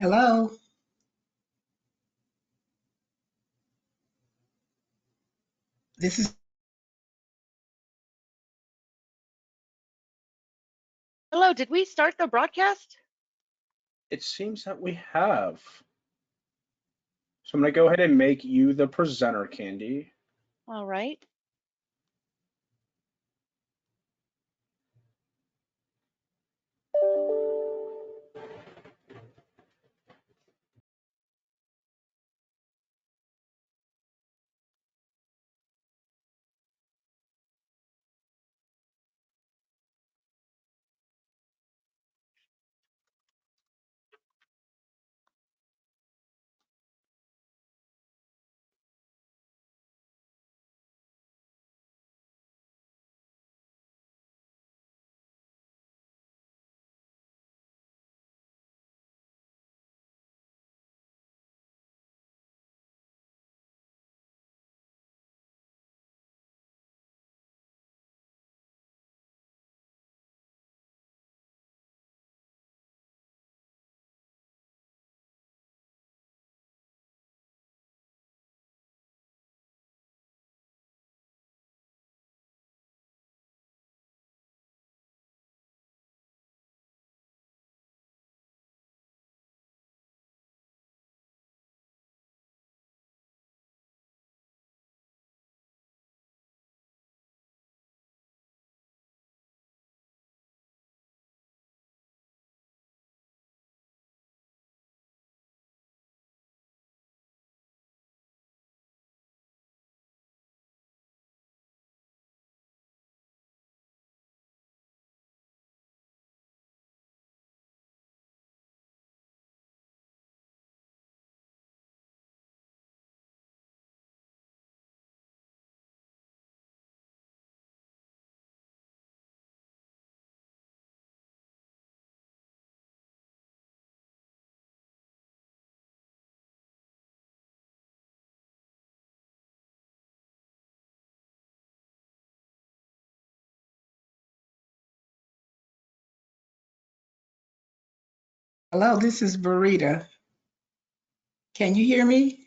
Hello. This is Hello, did we start the broadcast? It seems that we have. So I'm going to go ahead and make you the presenter, Candi. All right. Hello, this is Vereda. Can you hear me?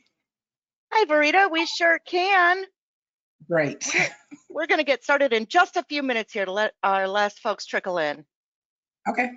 Hi, Vereda. We sure can. Great. We're going to get started in just a few minutes here to let our last folks trickle in. Okay.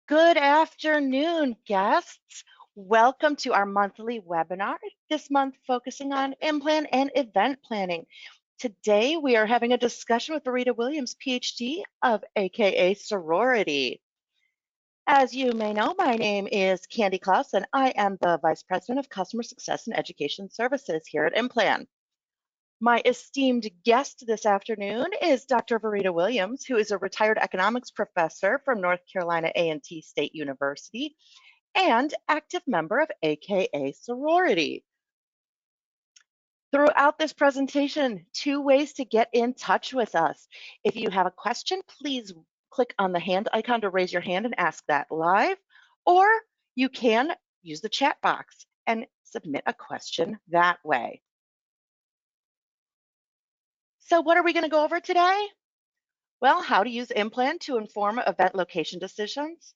Good afternoon, guests. Welcome to our monthly webinar, this month focusing on implant and event planning. Today, we are having a discussion with Vereda Williams, Ph.D. of AKA Sorority. As you may know, my name is Candi Clouse, and I am the Vice President of Customer Success and Education Services here at IMPLAN. My esteemed guest this afternoon is Dr. Vereda Williams, who is a retired economics professor from North Carolina A&T State University and active member of AKA Sorority. Throughout this presentation, 2 ways to get in touch with us. If you have a question, please click on the hand icon to raise your hand and ask that live, or you can use the chat box and submit a question that way. So what are we going to go over today? Well, how to use IMPLAN to inform event location decisions,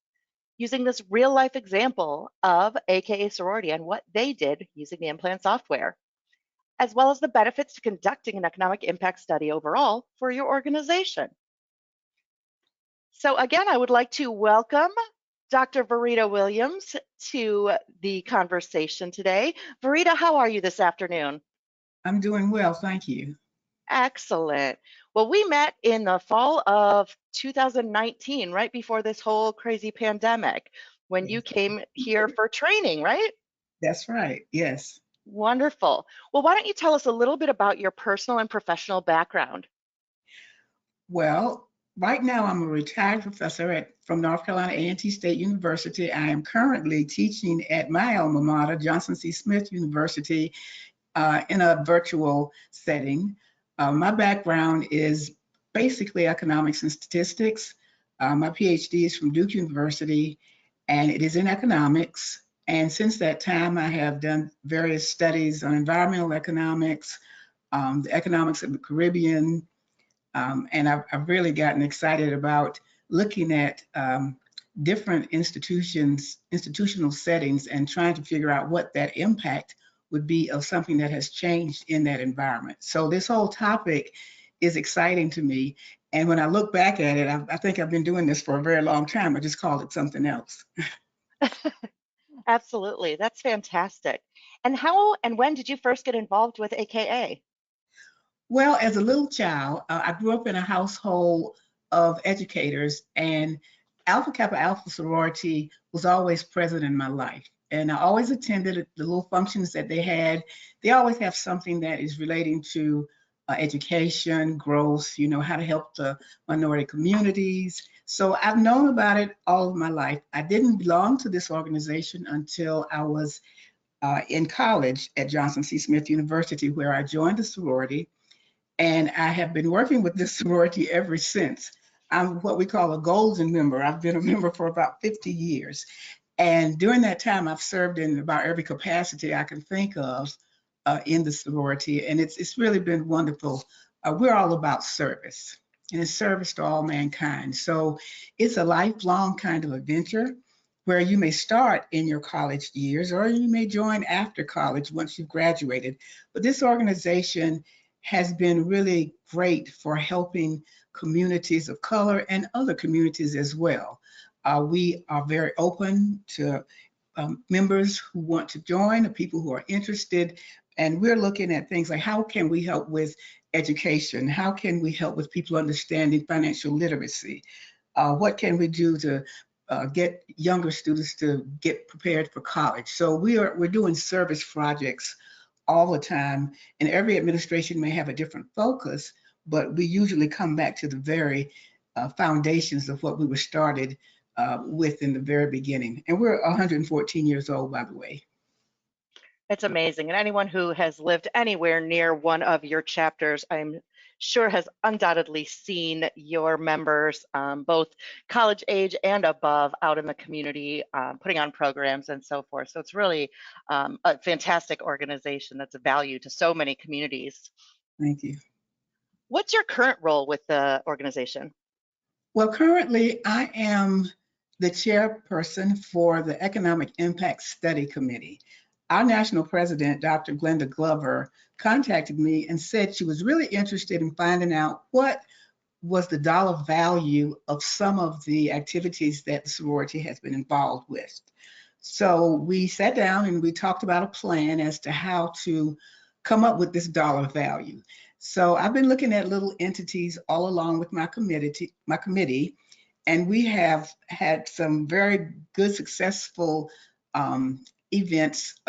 using this real life example of AKA Sorority and what they did using the IMPLAN software, as well as the benefits to conducting an economic impact study overall for your organization. So again, I would like to welcome Dr. Vereda Williams to the conversation today. Vereda, how are you this afternoon? I'm doing well, thank you. Excellent. Well, we met in the fall of 2019, right before this whole crazy pandemic, when you Yes. came here for training, right? That's right, yes. Wonderful. Well, why don't you tell us a little bit about your personal and professional background? Well, right now I'm a retired professor from North Carolina A&T State University. I am currently teaching at my alma mater, Johnson C. Smith University, in a virtual setting. My background is basically economics and statistics. My PhD is from Duke University, and it is in economics. And since that time, I have done various studies on environmental economics, the economics of the Caribbean, and I've really gotten excited about looking at different institutional settings and trying to figure out what that impact would be of something that has changed in that environment. So this whole topic is exciting to me. And when I look back at it, I think I've been doing this for a very long time. I just called it something else. Absolutely. That's fantastic. And how and when did you first get involved with AKA? Well, as a little child, I grew up in a household of educators, and Alpha Kappa Alpha Sorority was always present in my life. And I always attended the little functions that they had. They always have something that is relating to education, growth, you know, how to help the minority communities. So I've known about it all of my life. I didn't belong to this organization until I was in college at Johnson C. Smith University, where I joined the sorority. And I have been working with this sorority ever since. I'm what we call a golden member. I've been a member for about 50 years. And during that time, I've served in about every capacity I can think of in the sorority. And it's really been wonderful. We're all about service, and it's service to all mankind. So it's a lifelong kind of adventure where you may start in your college years or you may join after college once you've graduated. But this organization has been really great for helping communities of color and other communities as well. We are very open to members who want to join, people who are interested, and we're looking at things like how can we help with education? How can we help with people understanding financial literacy? What can we do to get younger students to get prepared for college? So we're doing service projects all the time, and every administration may have a different focus, but we usually come back to the very foundations of what we were started with in the very beginning. And we're 114 years old, by the way. It's amazing. And anyone who has lived anywhere near one of your chapters, I'm sure has undoubtedly seen your members, both college age and above, out in the community, putting on programs and so forth. So it's really a fantastic organization that's a value to so many communities. Thank you. What's your current role with the organization? Well, currently I am the chairperson for the Economic Impact Study Committee. Our national president, Dr. Glenda Glover, contacted me and said she was really interested in finding out what was the dollar value of some of the activities that the sorority has been involved with. So we sat down and we talked about a plan as to how to come up with this dollar value. So I've been looking at little entities all along with my committee, and we have had some very good, successful events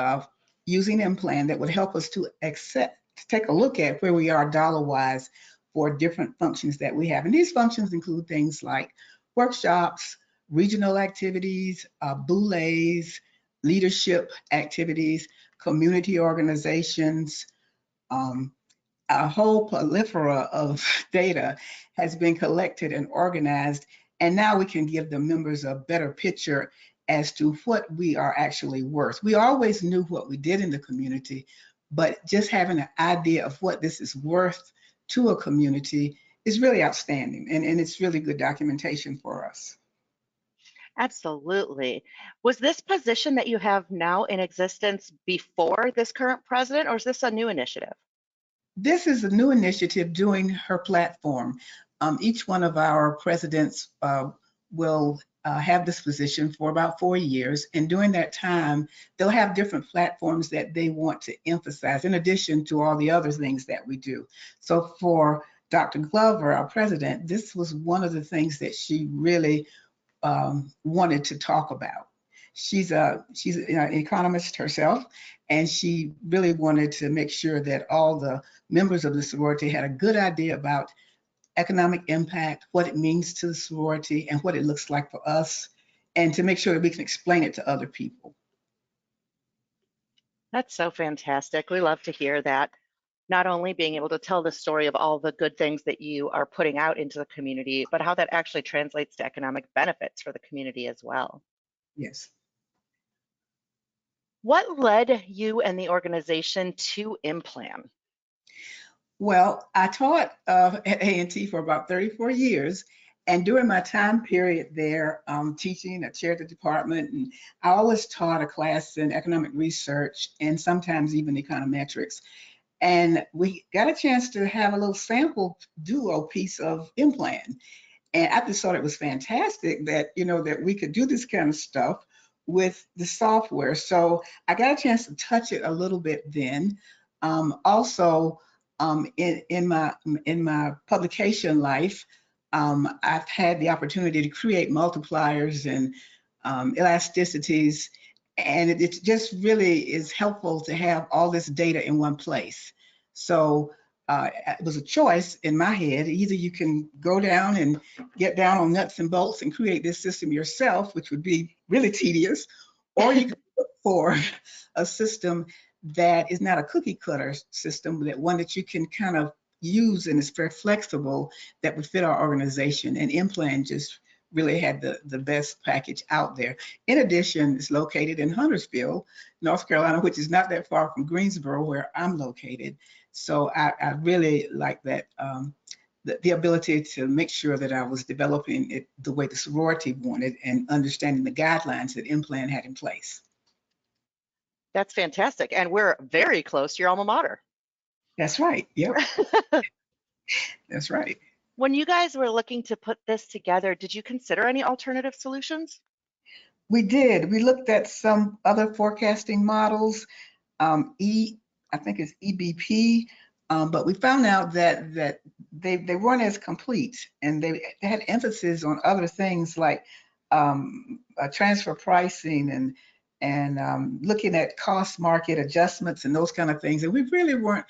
using IMPLAN that would help us to take a look at where we are dollar-wise for different functions that we have. And these functions include things like workshops, regional activities, boules, leadership activities, community organizations. A whole plethora of data has been collected and organized, and now we can give the members a better picture as to what we are actually worth. We always knew what we did in the community, but just having an idea of what this is worth to a community is really outstanding, and it's really good documentation for us. Absolutely. Was this position that you have now in existence before this current president, or is this a new initiative? This is a new initiative doing her platform. Each one of our presidents will have this position for about 4 years. And during that time, they'll have different platforms that they want to emphasize in addition to all the other things that we do. So for Dr. Glover, our president, this was one of the things that she really wanted to talk about. She's an economist herself, and she really wanted to make sure that all the members of the sorority had a good idea about economic impact, what it means to the sorority, and what it looks like for us, and to make sure that we can explain it to other people. That's so fantastic. We love to hear that. Not only being able to tell the story of all the good things that you are putting out into the community, but how that actually translates to economic benefits for the community as well. Yes. What led you and the organization to IMPLAN? Well, I taught at A&T for about 34 years. And during my time period there, teaching, I chaired the department, and I always taught a class in economic research and sometimes even econometrics. And we got a chance to have a little sample duo piece of IMPLAN. And I just thought it was fantastic that, that we could do this kind of stuff with the software. So I got a chance to touch it a little bit then. Also, in my publication life, I've had the opportunity to create multipliers and elasticities, and it just really is helpful to have all this data in one place. So it was a choice in my head. Either you can go down and get down on nuts and bolts and create this system yourself, which would be really tedious, or you can look for a system that is not a cookie cutter system, but one that you can kind of use and is very flexible that would fit our organization. And IMPLAN just really had the best package out there. In addition, it's located in Huntersville, North Carolina, which is not that far from Greensboro, where I'm located. So I really like that, the ability to make sure that I was developing it the way the sorority wanted and understanding the guidelines that IMPLAN had in place. That's fantastic. And we're very close to your alma mater. That's right. Yep. That's right. When you guys were looking to put this together, did you consider any alternative solutions? We did. We looked at some other forecasting models. I think it's EBP, but we found out that they weren't as complete, and they had emphasis on other things like transfer pricing and looking at cost market adjustments and those kind of things. And we really weren't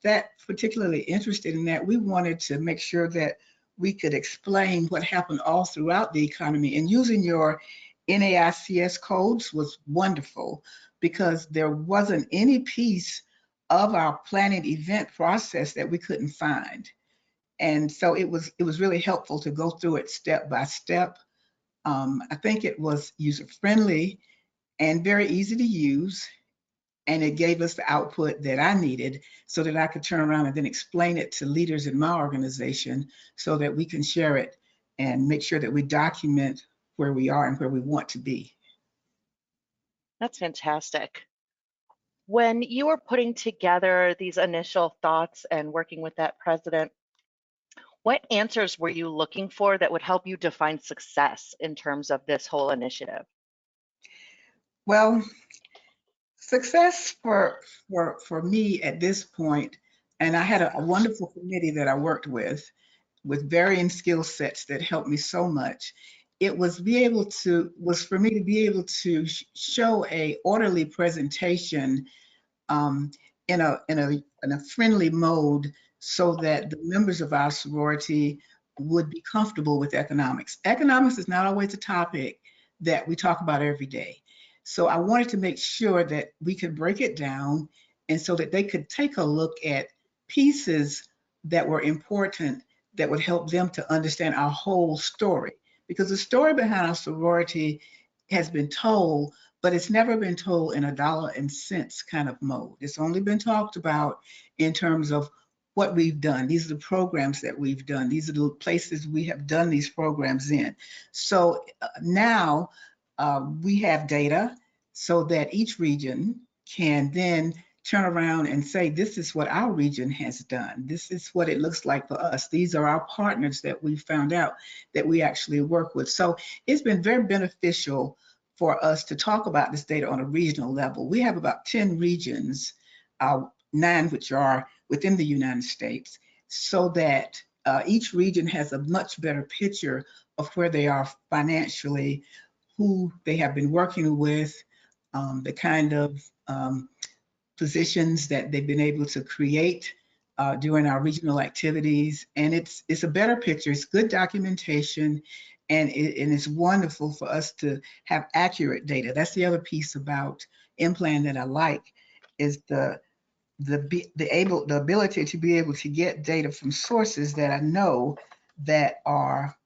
that particularly interested in that. We wanted to make sure that we could explain what happened all throughout the economy, and using your NAICS codes was wonderful because there wasn't any piece of our planning event process that we couldn't find. And so it was really helpful to go through it step by step. I think it was user friendly and very easy to use. And it gave us the output that I needed so that I could turn around and then explain it to leaders in my organization so that we can share it and make sure that we document where we are and where we want to be. That's fantastic. When you were putting together these initial thoughts and working with that president, What answers were you looking for that would help you define success in terms of this whole initiative? Well, success for me at this point, and I had a wonderful committee that I worked with varying skill sets that helped me so much. It was was for me to be able to show a orderly presentation um, in a friendly mode so that the members of our sorority would be comfortable with economics. Economics is not always a topic that we talk about every day. So I wanted to make sure that we could break it down and so that they could take a look at pieces that were important that would help them to understand our whole story. Because the story behind our sorority has been told, but it's never been told in a dollar and cents kind of mode. It's only been talked about in terms of what we've done. These are the programs that we've done. These are the places we have done these programs in. So now we have data so that each region can then turn around and say, this is what our region has done. This is what it looks like for us. These are our partners that we found out that we actually work with. So it's been very beneficial for us to talk about this data on a regional level. We have about 10 regions, 9 which are within the United States, so that each region has a much better picture of where they are financially, who they have been working with, the kind of positions that they've been able to create during our regional activities. And it's a better picture, it's good documentation, and it's wonderful for us to have accurate data. That's the other piece about IMPLAN that I like, is the ability to be able to get data from sources that I know that are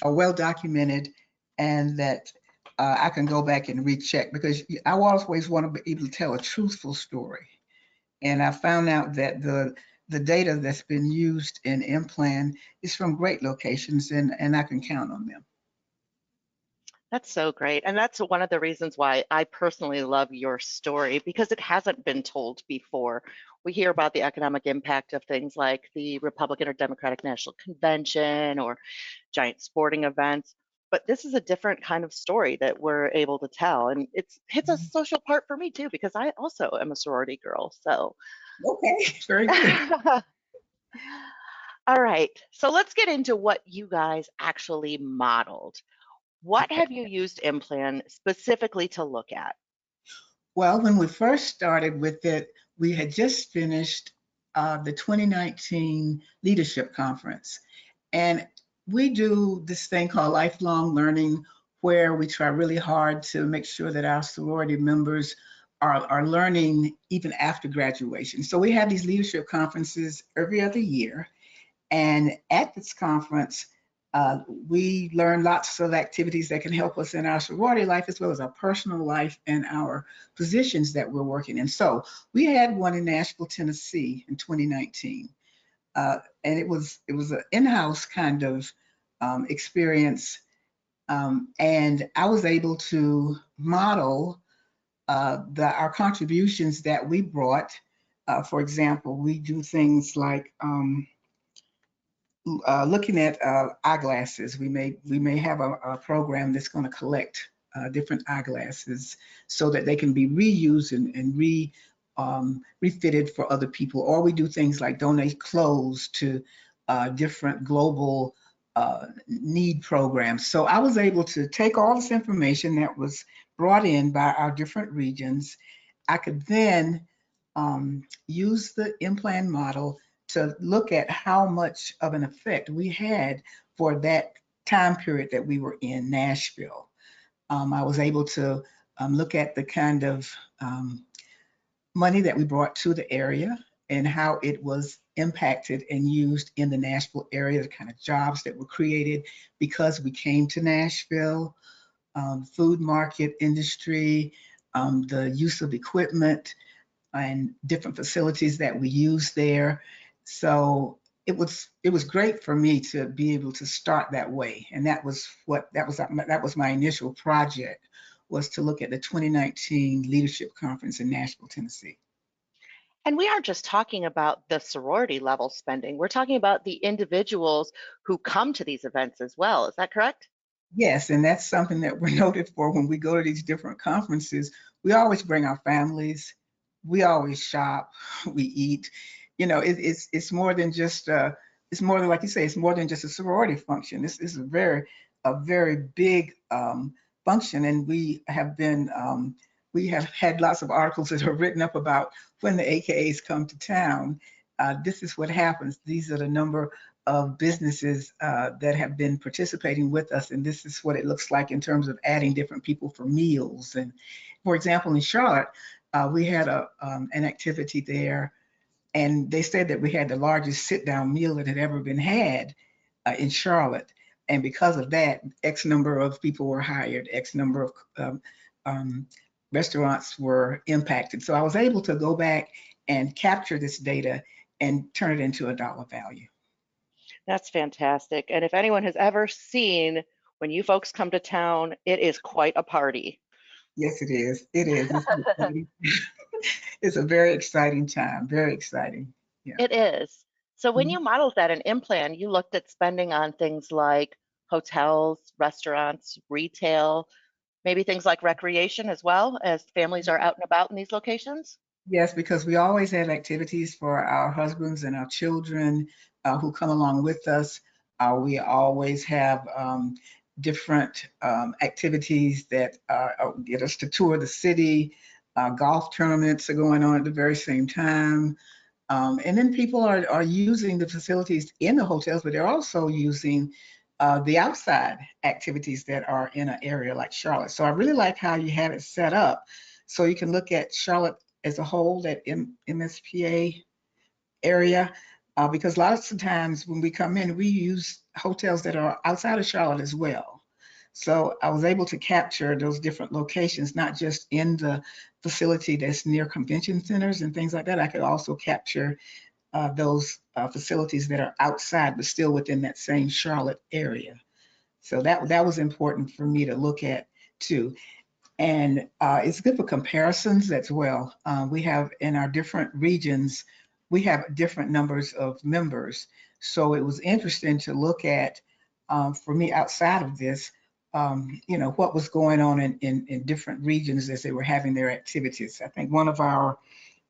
well documented, and that I can go back and recheck, because I always want to be able to tell a truthful story. And I found out that the data that's been used in IMPLAN is from great locations, and I can count on them. That's so great. And that's one of the reasons why I personally love your story, because it hasn't been told before. We hear about the economic impact of things like the Republican or Democratic National Convention or giant sporting events, but this is a different kind of story that we're able to tell. And it's hits a social part for me too, because I also am a sorority girl. So, Okay, very good. all right. So let's get into what you guys actually modeled. What have you used IMPLAN specifically to look at? Well, when we first started with it, we had just finished the 2019 Leadership Conference. And we do this thing called lifelong learning, where we try really hard to make sure that our sorority members are learning even after graduation. So we have these leadership conferences every other year. And at this conference, we learn lots of activities that can help us in our sorority life, as well as our personal life and our positions that we're working in. So we had one in Nashville, Tennessee in 2019. And it was an in-house kind of experience. And I was able to model our contributions that we brought. For example, we do things like looking at eyeglasses. We may have a program that's going to collect different eyeglasses so that they can be reused and refitted for other people. Or we do things like donate clothes to different global need programs. So I was able to take all this information that was brought in by our different regions. I could then use the IMPLAN model to look at how much of an effect we had for that time period that we were in Nashville. I was able to look at the kind of money that we brought to the area and how it was impacted and used in the Nashville area, the kind of jobs that were created because we came to Nashville, food market industry, the use of equipment and different facilities that we use there. So it was great for me to be able to start that way, and that was my initial project, was to look at the 2019 Leadership Conference in Nashville, Tennessee. And we aren't just talking about the sorority level spending. We're talking about the individuals who come to these events as well. Is that correct? Yes, and that's something that we're noted for when we go to these different conferences. We always bring our families. We always shop. We eat. You know, it's more than just it's more than, like you say, it's more than just a sorority function. This is a very big function, and we have had lots of articles that are written up about when the AKAs come to town. This is what happens. These are the number of businesses that have been participating with us, and this is what it looks like in terms of adding different people for meals. And for example, in Charlotte, we had an activity there, and they said that we had the largest sit-down meal that had ever been had in Charlotte. And because of that, X number of people were hired, X number of restaurants were impacted. So I was able to go back and capture this data and turn it into a dollar value. That's fantastic. And if anyone has ever seen when you folks come to town, it is quite a party. Yes, it is. It is. It's a very exciting time. Very exciting. Yeah. It is. So when Mhm. you modeled that in IMPLAN, you looked at spending on things like hotels, restaurants, retail, maybe things like recreation as well, as families are out and about in these locations? Yes, because we always have activities for our husbands and our children who come along with us. We always have different activities that get us to tour the city. Golf tournaments are going on at the very same time. And then people are using the facilities in the hotels, but they're also using the outside activities that are in an area like Charlotte. So I really like how you have it set up so you can look at Charlotte as a whole, that MSPA area, because lots of times when we come in, we use hotels that are outside of Charlotte as well. So I was able to capture those different locations, not just in the facility that's near convention centers and things like that. I could also capture those facilities that are outside, but still within that same Charlotte area. So that was important for me to look at too. And it's good for comparisons as well. We have in our different regions, we have different numbers of members. So it was interesting to look at, for me outside of this, you know, what was going on in different regions as they were having their activities. I think one of our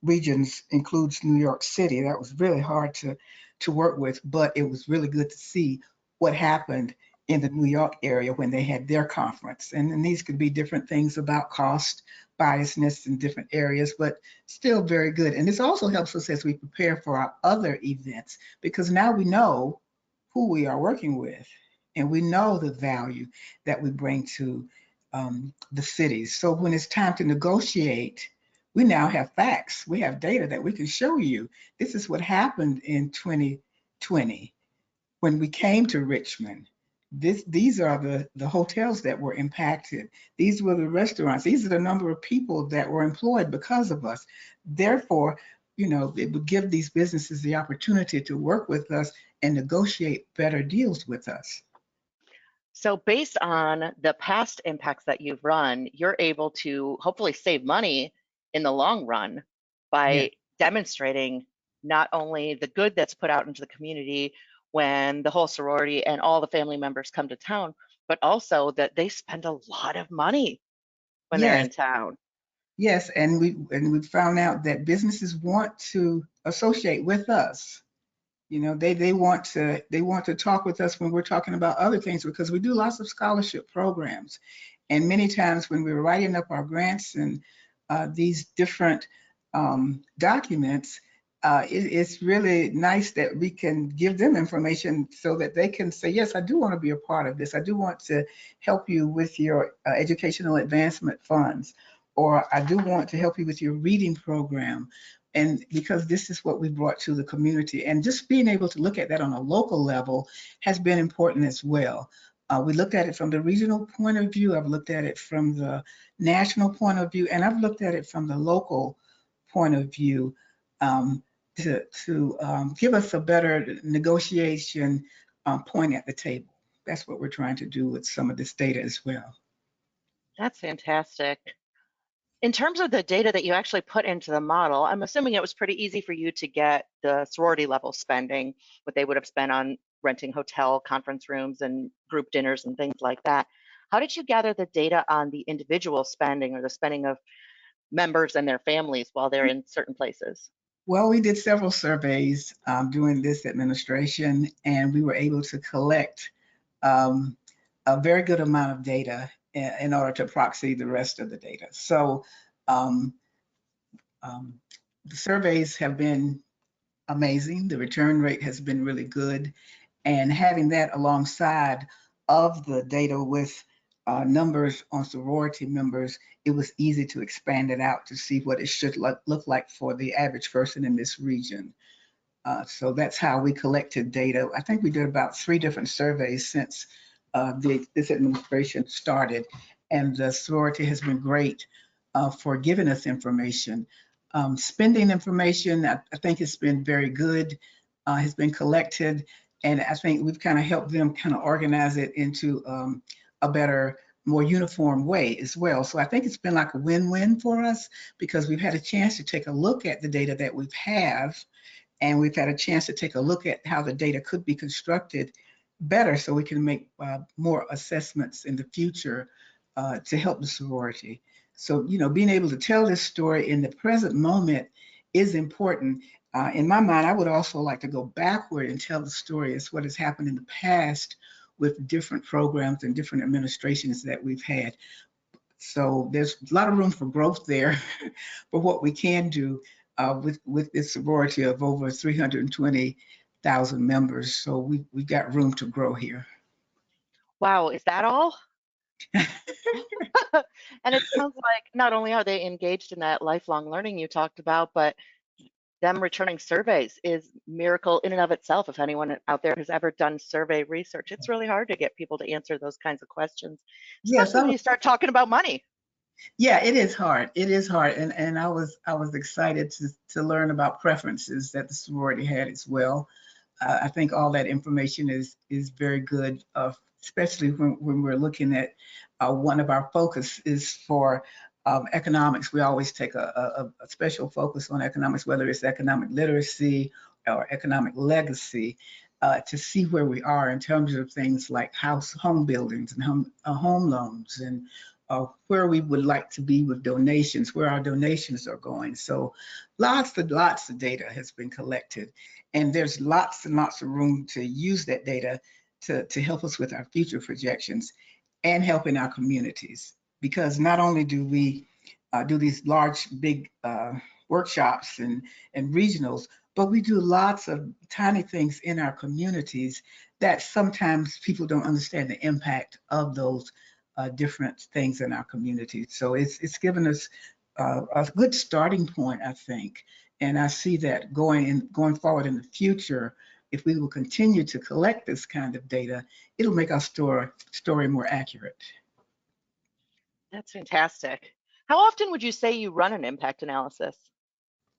regions includes New York City. That was really hard to work with, but it was really good to see what happened in the New York area when they had their conference. And then these could be different things about cost biasness in different areas, but still very good. And this also helps us as we prepare for our other events, because now we know who we are working with and we know the value that we bring to the cities. So when it's time to negotiate, we now have facts. We have data that we can show you. This is what happened in 2020 when we came to Richmond. These are the hotels that were impacted. These were the restaurants. These are the number of people that were employed because of us. Therefore, you know, it would give these businesses the opportunity to work with us and negotiate better deals with us. So based on the past impacts that you've run, you're able to hopefully save money in the long run Yeah. by demonstrating not only the good that's put out into the community when the whole sorority and all the family members come to town, but also that they spend a lot of money when they're Yes. in town. Yes, and we found out that businesses want to associate with us. You know, they want to talk with us when we're talking about other things, because we do lots of scholarship programs. And many times when we were writing up our grants and these different documents, it's really nice that we can give them information so that they can say, yes, I do want to be a part of this. I do want to help you with your educational advancement funds, or I do want to help you with your reading program. And because this is what we brought to the community, and just being able to look at that on a local level has been important as well. We looked at it from the regional point of view. I've looked at it from the national point of view, and I've looked at it from the local point of view, um, to give us a better negotiation point at the table. That's what we're trying to do with some of this data as well. That's fantastic. In terms of the data that you actually put into the model, I'm assuming it was pretty easy for you to get the sorority level spending, what they would have spent on renting hotel conference rooms and group dinners and things like that. How did you gather the data on the individual spending or the spending of members and their families while they're in certain places? Well, we did several surveys during this administration, and we were able to collect um, a very good amount of data in order to proxy the rest of the data. So um, um, the surveys have been amazing. The return rate has been really good. And having that alongside of the data with numbers on sorority members, it was easy to expand it out to see what it should look like for the average person in this region. So that's how we collected data. I think we did about 3 different surveys since this administration started, and the sorority has been great for giving us information. Spending information, I think it's been very good, has been collected, and I think we've kind of helped them kind of organize it into a better, more uniform way as well. So I think it's been like a win-win for us because we've had a chance to take a look at the data that we have, and we've had a chance to take a look at how the data could be constructed better so we can make more assessments in the future to help the sorority. So, you know, being able to tell this story in the present moment is important. In my mind, I would also like to go backward and tell the story as what has happened in the past with different programs and different administrations that we've had. So there's a lot of room for growth there for what we can do with this sorority of over 320,000 members. So we've got room to grow here. Wow, is that all? And it sounds like not only are they engaged in that lifelong learning you talked about, but them returning surveys is miracle in and of itself. If anyone out there has ever done survey research, it's really hard to get people to answer those kinds of questions, Yes, especially when you start talking about money. yeah, it is hard. It is hard, and I was excited to learn about preferences that the sorority had as well. I think all that information is very good, especially when we're looking at one of our focus is for economics. We always take a special focus on economics, whether it's economic literacy or economic legacy, to see where we are in terms of things like home buildings and home loans, and where we would like to be with donations, where our donations are going. So lots of data has been collected, and there's lots and lots of room to use that data to help us with our future projections and helping our communities. Because not only do we do these large, big workshops and regionals, but we do lots of tiny things in our communities that sometimes people don't understand the impact of those different things in our communities. So it's given us a good starting point, I think. And I see that going forward in the future, if we will continue to collect this kind of data, it'll make our story more accurate. That's fantastic. How often would you say you run an impact analysis?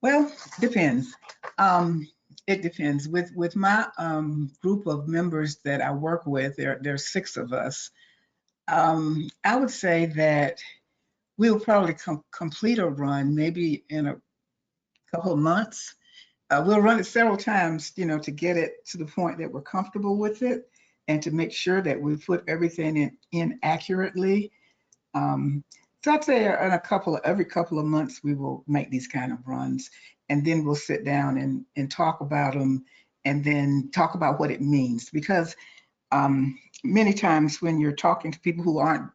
Well, depends. It depends. With my group of members that I work with, there's 6 of us. I would say that we'll probably complete a run maybe in a couple of months. We'll run it several times, you know, to get it to the point that we're comfortable with it and to make sure that we put everything in accurately. So I'd say every couple of months we will make these kind of runs, and then we'll sit down and talk about them, and then talk about what it means. Because many times when you're talking to people who aren't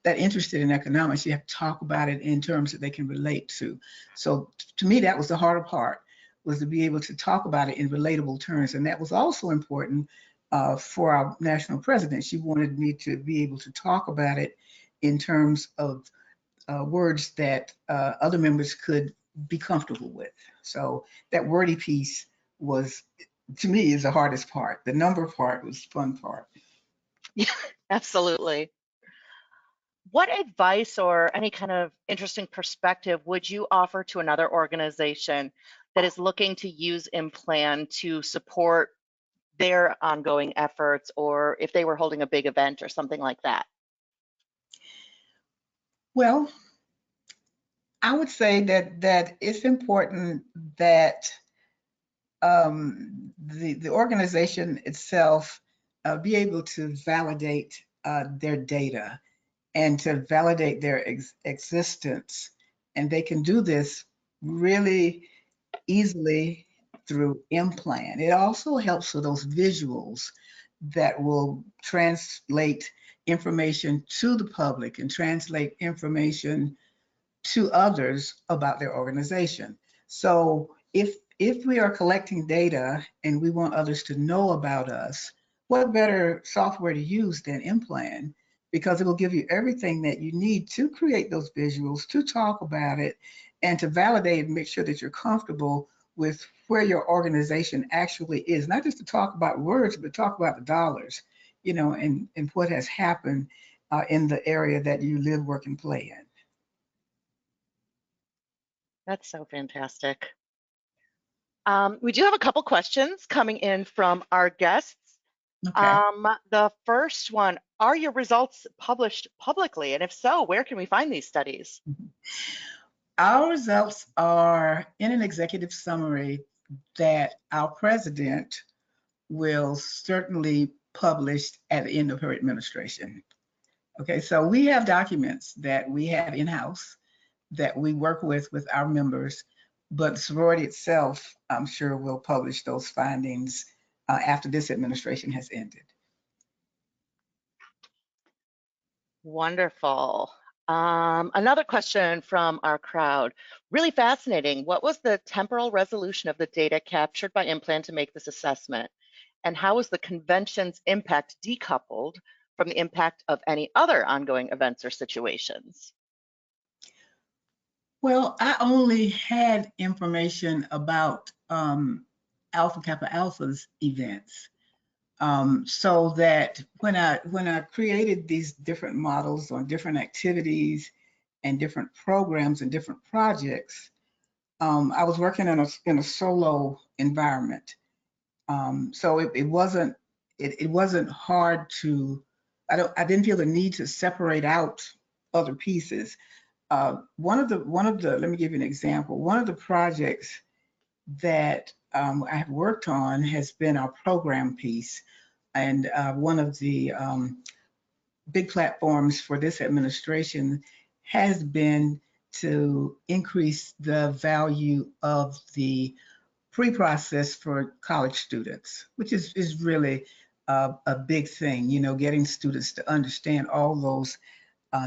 that interested in economics, you have to talk about it in terms that they can relate to. So to me, that was the harder part, was to be able to talk about it in relatable terms, and that was also important for our national president. She wanted me to be able to talk about it in terms of words that other members could be comfortable with. So that wordy piece was, to me, is the hardest part. The number part was the fun part. Yeah, absolutely. What advice or any kind of interesting perspective would you offer to another organization that is looking to use IMPLAN to support their ongoing efforts, or if they were holding a big event or something like that? Well, I would say that it's important that the organization itself be able to validate their data and to validate their existence. And they can do this really easily through IMPLAN. It also helps with those visuals that will translate information to the public and translate information to others about their organization. So if we are collecting data and we want others to know about us, what better software to use than IMPLAN? Because it will give you everything that you need to create those visuals, to talk about it, and to validate and make sure that you're comfortable with where your organization actually is. Not just to talk about words, but talk about the dollars, and what has happened in the area that you live, work, and play in. That's so fantastic. We do have a couple questions coming in from our guests. Okay. The first one, are your results published publicly? And if so, where can we find these studies? Our results are in an executive summary that our president will certainly publish at the end of her administration. Okay, so we have documents that we have in-house that we work with our members, but the sorority itself, I'm sure, will publish those findings after this administration has ended. Wonderful. Another question from our crowd. Really fascinating. What was the temporal resolution of the data captured by IMPLAN to make this assessment? And how was the convention's impact decoupled from the impact of any other ongoing events or situations? Well, I only had information about Alpha Kappa Alpha's events. So that when I created these different models on different activities and different programs and different projects, I was working in a solo environment. So it wasn't hard to, I didn't feel the need to separate out other pieces. One of the, let me give you an example. One of the projects that I have worked on has been our program piece. And one of the big platforms for this administration has been to increase the value of the pre-process for college students, which is really a big thing, getting students to understand all those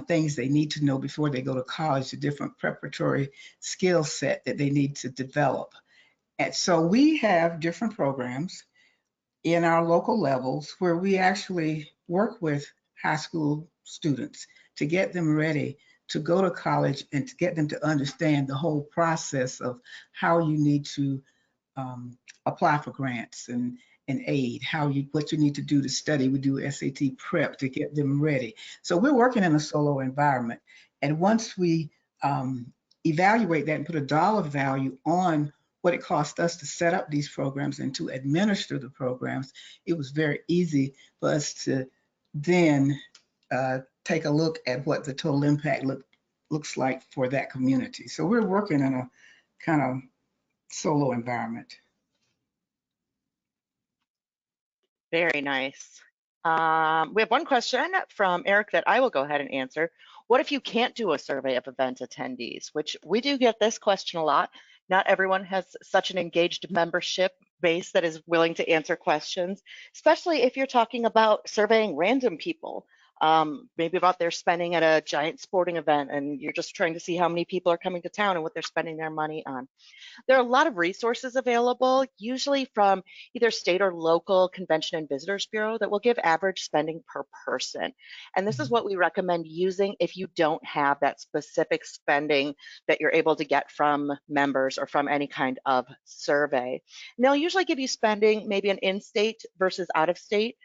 things they need to know before they go to college, the different preparatory skill set that they need to develop. And so we have different programs in our local levels where we actually work with high school students to get them ready to go to college and to get them to understand the whole process of how you need to apply for grants and aid, what you need to do to study. We do SAT prep to get them ready. So we're working in a solo environment. And once we evaluate that and put a dollar value on what it cost us to set up these programs and to administer the programs, it was very easy for us to then take a look at what the total impact looks like for that community. So we're working in a kind of solo environment. Very nice. We have one question from Eric that I will go ahead and answer. What if you can't do a survey of event attendees? Which we do get this question a lot. Not everyone has such an engaged membership base that is willing to answer questions, especially if you're talking about surveying random people, maybe about their spending at a giant sporting event, and you're just trying to see how many people are coming to town and what they're spending their money on. There are a lot of resources available, usually from either state or local convention and visitors bureau, that will give average spending per person. And this is what we recommend using if you don't have that specific spending that you're able to get from members or from any kind of survey. And they'll usually give you spending maybe an in-state versus out of state.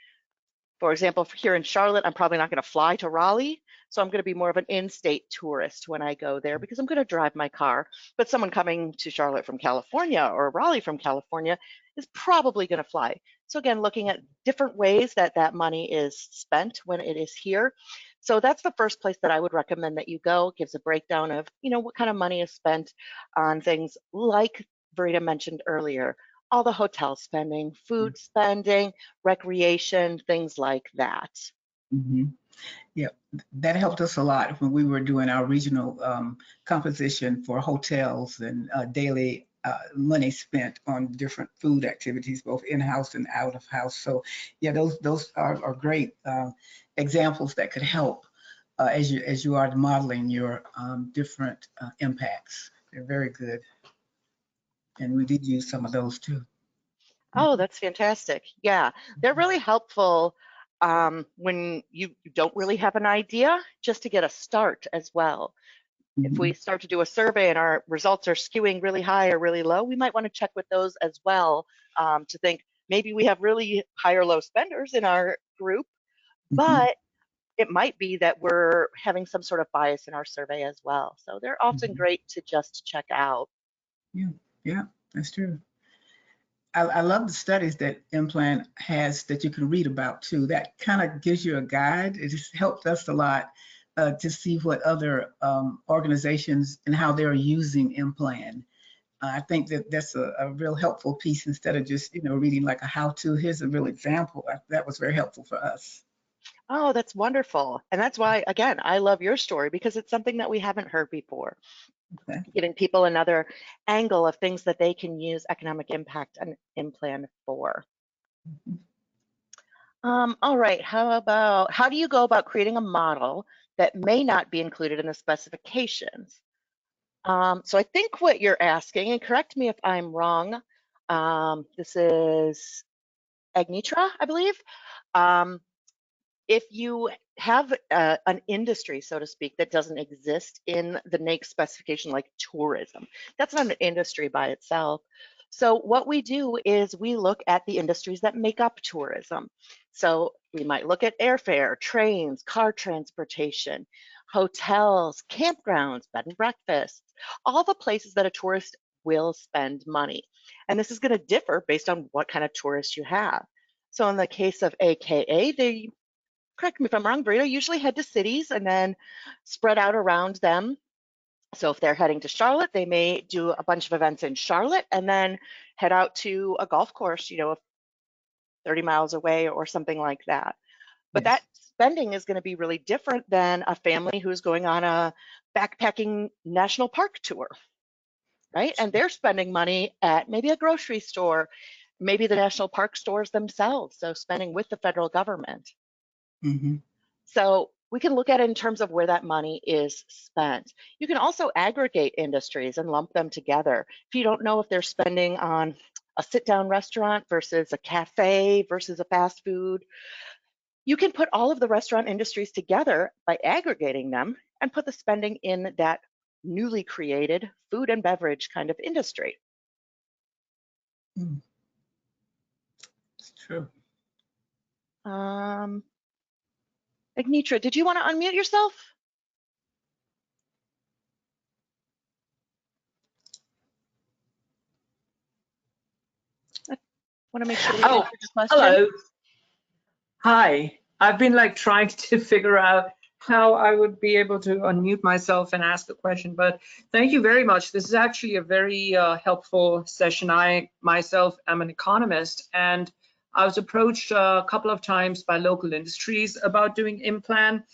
For example, here in Charlotte, I'm probably not going to fly to Raleigh. So I'm going to be more of an in-state tourist when I go there because I'm going to drive my car. But someone coming to Charlotte from California or Raleigh from California is probably going to fly. So again, looking at different ways that that money is spent when it is here. So that's the first place that I would recommend that you go. It gives a breakdown of, what kind of money is spent on things like Vereda mentioned earlier, all the hotel spending, food spending, recreation, things like that. Mm-hmm. Yeah, that helped us a lot when we were doing our regional composition for hotels and daily money spent on different food activities, both in-house and out of house. So yeah, those are great examples that could help as you are modeling your different impacts. They're very good, and we did use some of those too. Oh, that's fantastic. Yeah, they're really helpful when you don't really have an idea, just to get a start as well. If we start to do a survey and our results are skewing really high or really low, we might want to check with those as well to think maybe we have really high or low spenders in our group, but it might be that we're having some sort of bias in our survey as well. So they're often great to just check out. Yeah, that's true. I love the studies that IMPLAN has that you can read about too. That kind of gives you a guide. It just helped us a lot to see what other organizations and how they're using IMPLAN. I think that that's a real helpful piece instead of just reading like a how-to. Here's a real example. That was very helpful for us. Oh, that's wonderful. And that's why, again, I love your story because it's something that we haven't heard before. Okay. Giving people another angle of things that they can use economic impact and IMPLAN for. All right, how do you go about creating a model that may not be included in the specifications? So I think what you're asking, and correct me if I'm wrong, this is Agnitra, I believe. If you have an industry, so to speak, that doesn't exist in the NAICS specification, like tourism, that's not an industry by itself. So what we do is we look at the industries that make up tourism. So we might look at airfare, trains, car transportation, hotels, campgrounds, bed and breakfasts, all the places that a tourist will spend money. And this is going to differ based on what kind of tourist you have. So in the case of AKA, they, correct me if I'm wrong, Vereda, usually head to cities and then spread out around them. So if they're heading to Charlotte, they may do a bunch of events in Charlotte and then head out to a golf course, 30 miles away or something like that. But Yes. that spending is going to be really different than a family who's going on a backpacking national park tour, right? And they're spending money at maybe a grocery store, maybe the national park stores themselves, so spending with the federal government. So we can look at it in terms of where that money is spent. You can also aggregate industries and lump them together. If you don't know if they're spending on a sit-down restaurant versus a cafe versus a fast food, you can put all of the restaurant industries together by aggregating them and put the spending in that newly created food and beverage kind of industry. It's true. Agnitra, did you want to unmute yourself? I want to make sure we answered your question. Hello. Hi. I've been trying to figure out how I would be able to unmute myself and ask a question, but thank you very much. This is actually a very helpful session. I myself am an economist, and I was approached a couple of times by local industries about doing IMPLAN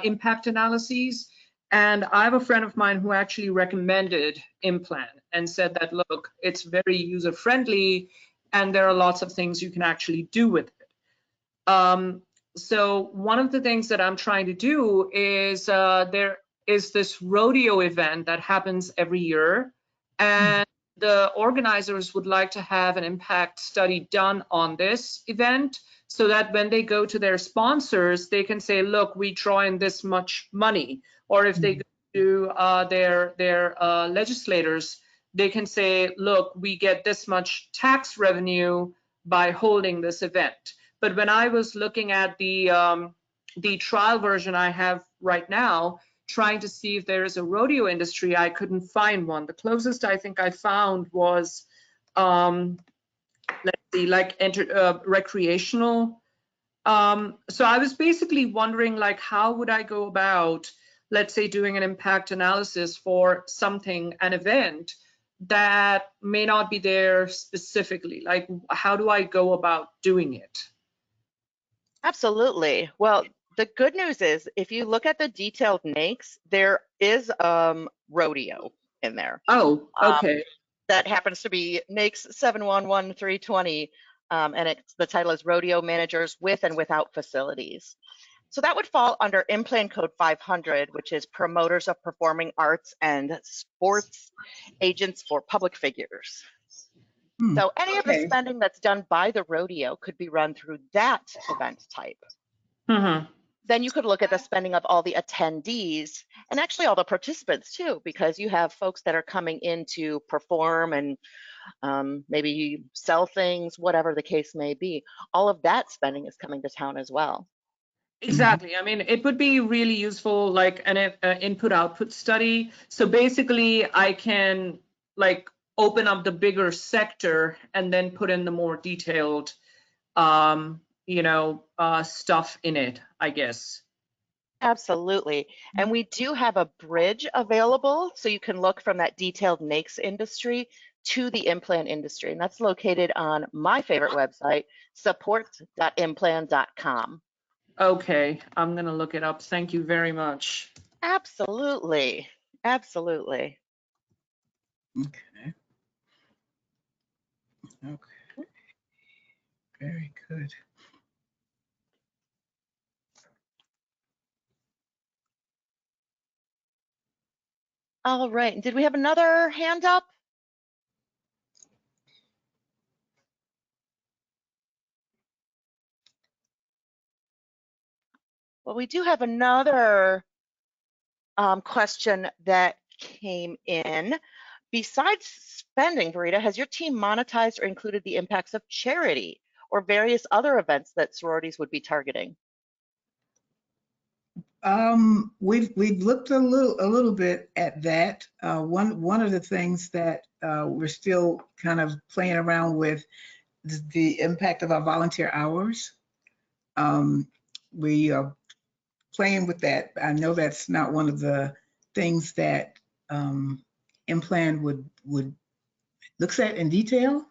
impact analyses. And I have a friend of mine who actually recommended IMPLAN and said that, look, it's very user-friendly and there are lots of things you can actually do with it. So one of the things that I'm trying to do is there is this rodeo event that happens every year, and the organizers would like to have an impact study done on this event so that when they go to their sponsors, they can say, look, we draw in this much money. Or if they go to their legislators, they can say, look, we get this much tax revenue by holding this event. But when I was looking at the the trial version I have right now, trying to see if there is a rodeo industry. I couldn't find one. The closest I think I found was, let's see, like recreational. So I was basically wondering, like, how would I go about, let's say, doing an impact analysis for something, an event that may not be there specifically? Like, how do I go about doing it? Absolutely. Well, the good news is if you look at the detailed NAICS, there is Rodeo in there. Oh, okay. That happens to be NAICS 711320, and the title is Rodeo Managers with and Without Facilities. So that would fall under IMPLAN Code 500, which is Promoters of Performing Arts and Sports Agents for Public Figures. So any of the spending that's done by the rodeo could be run through that event type. Then you could look at the spending of all the attendees and actually all the participants too, because you have folks that are coming in to perform and maybe sell things, whatever the case may be. All of that spending is coming to town as well. Exactly. I mean, it would be really useful, like an input-output study. So basically, I can like open up the bigger sector and then put in the more detailed, stuff in it, I guess. Absolutely. And we do have a bridge available, so you can look from that detailed NAICS industry to the IMPLAN industry. And that's located on my favorite website, support.implan.com. Okay, I'm going to look it up. Thank you very much. Absolutely. Absolutely. Okay. Okay. Very good. All right. Did we have another hand up? Well, we do have another question that came in. Besides spending, Vereda, has your team monetized or included the impacts of charity or various other events that sororities would be targeting? We've looked a little bit at that. One of the things that we're still kind of playing around with is the impact of our volunteer hours. We are playing with that. I know that's not one of the things that IMPLAN would looks at in detail,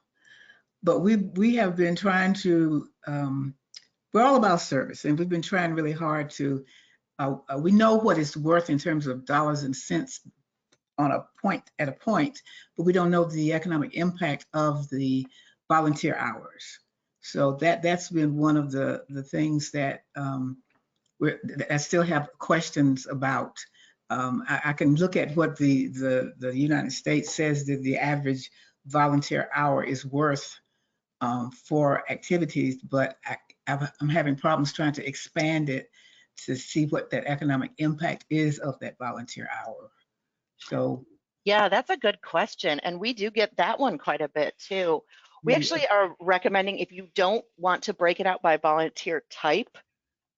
but we have been trying to. We're all about service, and we've been trying really hard to. We know what it's worth in terms of dollars and cents on a point, but we don't know the economic impact of the volunteer hours. So that's been one of the things that I still have questions about. I can look at what the United States says that the average volunteer hour is worth for activities, but I'm having problems trying to expand it to see what that economic impact is of that volunteer hour. So yeah, that's a good question. And we do get that one quite a bit too. We actually are recommending, if you don't want to break it out by volunteer type,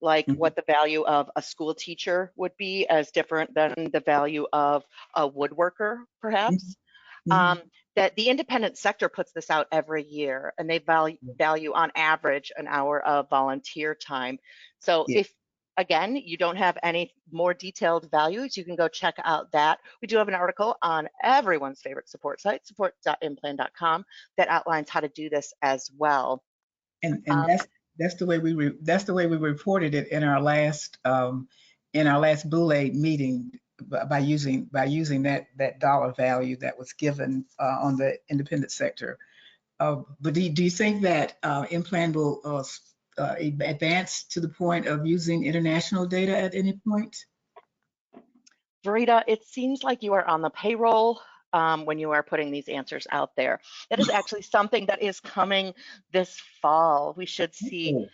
like what the value of a school teacher would be as different than the value of a woodworker, perhaps, that the independent sector puts this out every year, and they value on average an hour of volunteer time. So if, again, you don't have any more detailed values, you can go check out that. We do have an article on everyone's favorite support site, support.implan.com, that outlines how to do this as well. And that's the way we reported it in our last Boule meeting by using that dollar value that was given on the independent sector. But do you think that IMPLAN will advance to the point of using international data at any point? Vereda, it seems like you are on the payroll when you are putting these answers out there. That is actually something that is coming this fall. We should see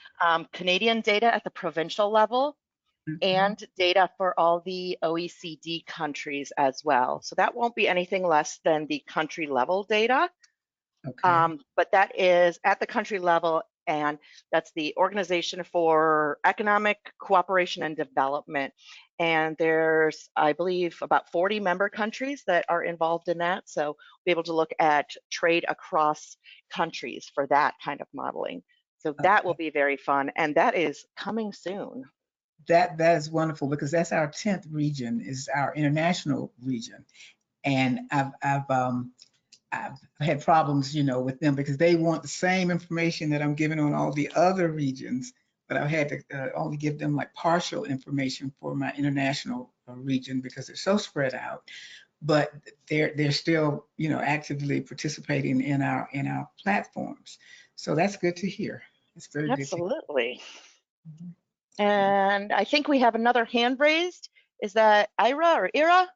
Canadian data at the provincial level and data for all the OECD countries as well. So that won't be anything less than the country level data. But that is at the country level and that's the Organization for Economic Cooperation and Development. And there's, I believe, about 40 member countries that are involved in that. So we'll be able to look at trade across countries for that kind of modeling. So that will be very fun, and that is coming soon. That is wonderful, because that's our 10th region, is our international region. And I've had problems, with them, because they want the same information that I'm giving on all the other regions, but I've had to only give them like partial information for my international region, because they're so spread out. But they're still, actively participating in our platforms. So that's good to hear. It's very good to hear. Absolutely. And I think we have another hand raised. Is that Ira or Ira?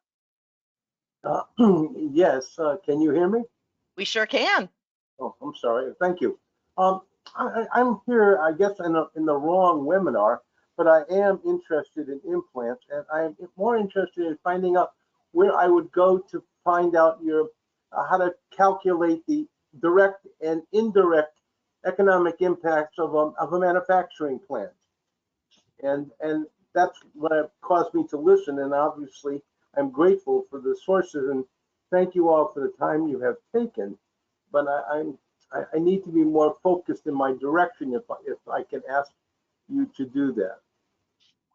Yes, can you hear me? We sure can. Oh, I'm sorry. Thank you. I'm here, I guess, in the wrong webinar, but I am interested in implants, and I'm more interested in finding out where I would go to find out how to calculate the direct and indirect economic impacts of a manufacturing plant. And that's what caused me to listen, and obviously I'm grateful for the sources, and thank you all for the time you have taken. But I need to be more focused in my direction if I can ask you to do that.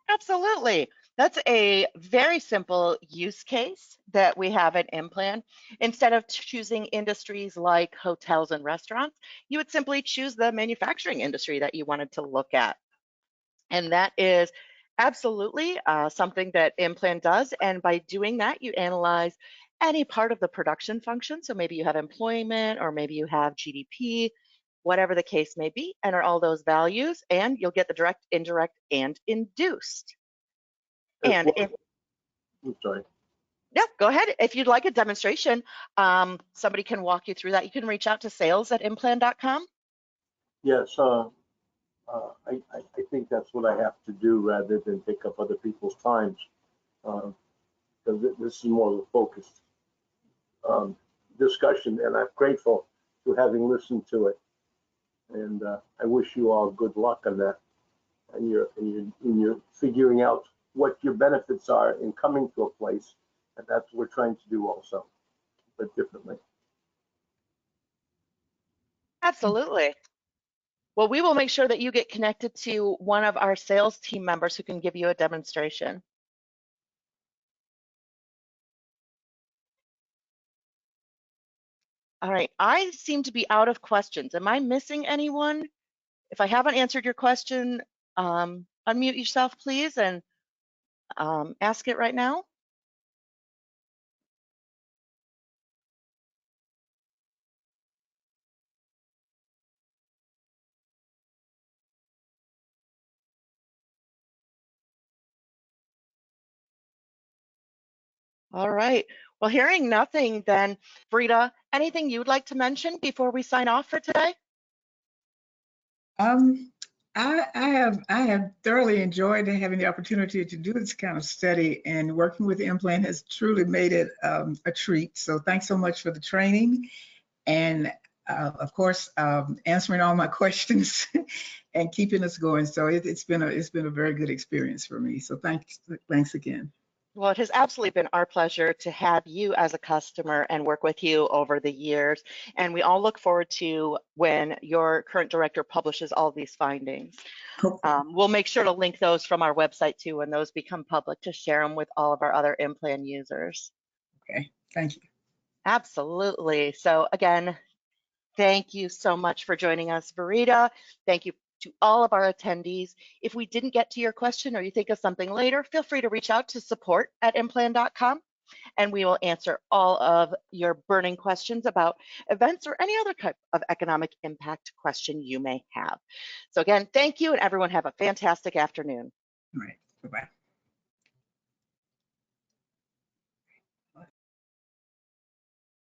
Absolutely. That's a very simple use case that we have at IMPLAN. Instead of choosing industries like hotels and restaurants, you would simply choose the manufacturing industry that you wanted to look at. And that is absolutely something that IMPLAN does. And by doing that, you analyze any part of the production function. So maybe you have employment, or maybe you have GDP, whatever the case may be, enter all those values, and you'll get the direct, indirect, and induced. And if, I'm sorry. yeah, go ahead. If you'd like a demonstration, somebody can walk you through that. You can reach out to sales@implan.com. Yes, I think that's what I have to do rather than take up other people's times, because this is more of a focused discussion, and I'm grateful to having listened to it. And I wish you all good luck on that, and you're figuring out what your benefits are in coming to a place, and that's what we're trying to do also, but differently. Absolutely. Well, we will make sure that you get connected to one of our sales team members who can give you a demonstration. All right, I seem to be out of questions. Am I missing anyone? If I haven't answered your question, unmute yourself, please, and ask it right now. All right. Well, hearing nothing, then, Vereda, anything you'd like to mention before we sign off for today? I have thoroughly enjoyed having the opportunity to do this kind of study, and working with IMPLAN has truly made it a treat. So thanks so much for the training, and of course answering all my questions and keeping us going. So it's been a very good experience for me. So thanks again. Well, it has absolutely been our pleasure to have you as a customer and work with you over the years. And we all look forward to when your current director publishes all these findings. We'll make sure to link those from our website too when those become public, to share them with all of our other IMPLAN users. Okay, thank you. Absolutely. So again, thank you so much for joining us, Vereda. Thank you to all of our attendees. If we didn't get to your question, or you think of something later, feel free to reach out to support@implan.com, and we will answer all of your burning questions about events or any other type of economic impact question you may have. So again, thank you, and everyone have a fantastic afternoon. All right, bye-bye.